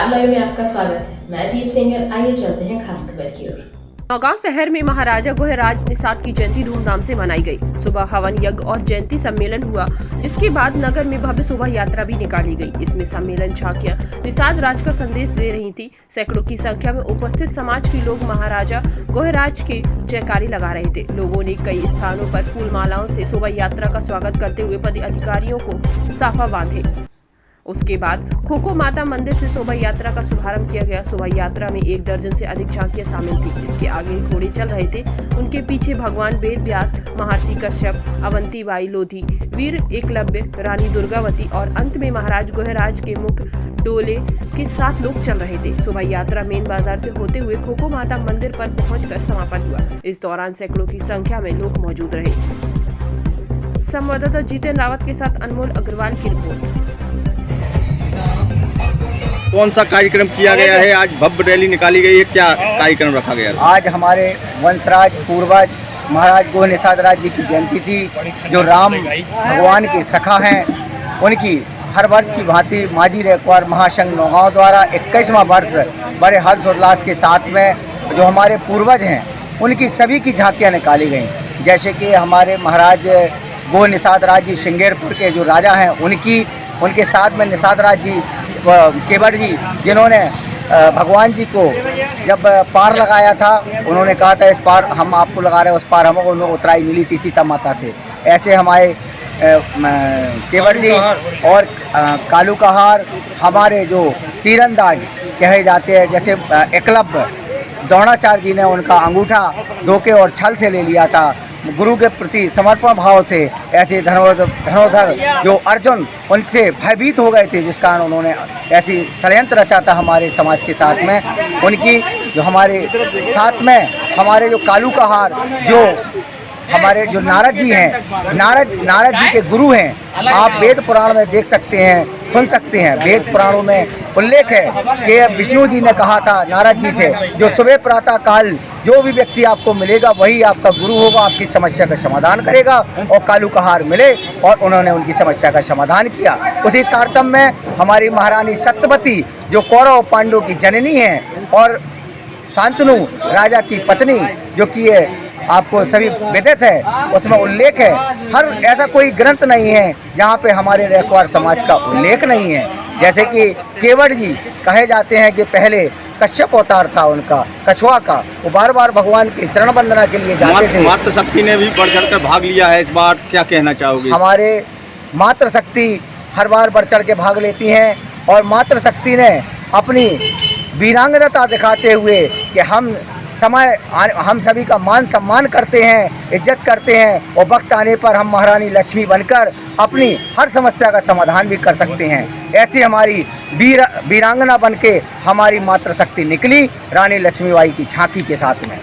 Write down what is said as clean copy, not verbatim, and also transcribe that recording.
Star live में आपका स्वागत है। मैं दीप सिंगर। आइए चलते हैं खास खबर की ओर। नौगांव शहर में महाराजा गोहराज निषाद की जयंती धूमधाम से मनाई गई। सुबह हवन यज्ञ और जयंती सम्मेलन हुआ, जिसके बाद नगर में भव्य शोभा यात्रा भी निकाली गई। इसमें सम्मेलन झांकियां निषाद राज का संदेश दे रही थी। सैकड़ों की संख्या में उपस्थित समाज के लोग महाराजा गोहराज के जयकारी लगा रहे थे। लोगों ने कई स्थानों पर फूल मालाओं से शोभा यात्रा का स्वागत करते हुए पदाधिकारियों को साफा बांधे। उसके बाद खोखो माता मंदिर से शोभा यात्रा का शुभारंभ किया गया। शोभा यात्रा में 1 दर्जन से अधिक झांकियां शामिल थी। इसके आगे घोड़े चल रहे थे, उनके पीछे भगवान वेद व्यास, महर्षि कश्यप, अवंती बाई लोधी, वीर एकलव्य, रानी दुर्गावती और अंत में महाराज गोहराज के मुख डोले के साथ लोग चल रहे थे। शोभा यात्रा मेन बाजार से होते हुए खोखो माता मंदिर पर पहुंचकर समापन हुआ। इस दौरान सैकड़ों की संख्या में लोग मौजूद रहे। संवाददाता जितेंद्र रावत के साथ अनमोल अग्रवाल की रिपोर्ट। कौन सा कार्यक्रम किया गया है? आज भव्य रैली निकाली गई है, क्या कार्यक्रम रखा गया है? आज हमारे वंशराज पूर्वज महाराज गोह निषाद राज जी की जयंती थी, जो राम भगवान के सखा हैं। उनकी हर वर्ष की भांति माजी रेखवार महासंघ नौगांव द्वारा 21वां वर्ष बड़े हर्षोल्लास के साथ में जो हमारे पूर्वज हैं उनकी सभी की झांकियाँ निकाली गई। जैसे कि हमारे महाराज गोह निषाद राज जी श्रृंगेरपुर के जो राजा हैं उनके साथ में निषाद राज जी केवट जी, जिन्होंने भगवान जी को जब पार लगाया था, उन्होंने कहा था इस पार हम आपको लगा रहे हैं, उस पार हमको उतराई मिली थी सीता माता से। ऐसे हमारे केवट जी और कालू कहार हमारे जो तीरंदाज कहे जाते हैं, जैसे एकलव्य द्रोणाचार्य जी ने उनका अंगूठा धोखे और छल से ले लिया था। गुरु के प्रति समर्पण भाव से ऐसे धनुर्धर जो अर्जुन उनसे भयभीत हो गए थे, जिस कारण उन्होंने ऐसी षड्यंत्र रचा था हमारे समाज के साथ में। उनकी जो हमारे साथ में हमारे जो कालू कहार जो हमारे जो नारद जी हैं, नारद जी के गुरु हैं। आप वेद पुराण में देख सकते हैं, सुन सकते हैं। वेद पुराणों में उल्लेख है कि विष्णु जी ने कहा था नारद जी से, जो सुबह प्रातः काल जो भी व्यक्ति आपको मिलेगा वही आपका गुरु होगा, आपकी समस्या का समाधान करेगा। और कालू कहार मिले और उन्होंने उनकी समस्या का समाधान किया। उसी तारतम्य में हमारी महारानी सत्यवती जो कौरव पांडवों की जननी हैं और शांतनु राजा की पत्नी, जो कि आपको सभी विदित है, उसमें उल्लेख है। हर ऐसा कोई ग्रंथ नहीं है जहाँ पे हमारे रेखवार समाज का उल्लेख नहीं है। जैसे कि केवट जी कहे जाते हैं कि पहले कश्यप अवतार था उनका, कछुआ का, वो बार बार भगवान की चरण वंदना के लिए जाते थे। मातृ शक्ति ने भी बढ़ चढ़ कर भाग लिया है इस बार, क्या कहना चाहोगे? हमारे मातृ शक्ति हर बार बढ़ चढ़ के भाग लेती हैं और मातृ शक्ति ने अपनी वीरांगनाता दिखाते हुए कि हम सभी का मान सम्मान करते हैं, इज्जत करते हैं और वक्त आने पर हम महारानी लक्ष्मी बनकर अपनी हर समस्या का समाधान भी कर सकते हैं। ऐसी हमारी वीरांगना बनके हमारी मातृशक्ति निकली रानी लक्ष्मीबाई की झांकी के साथ में।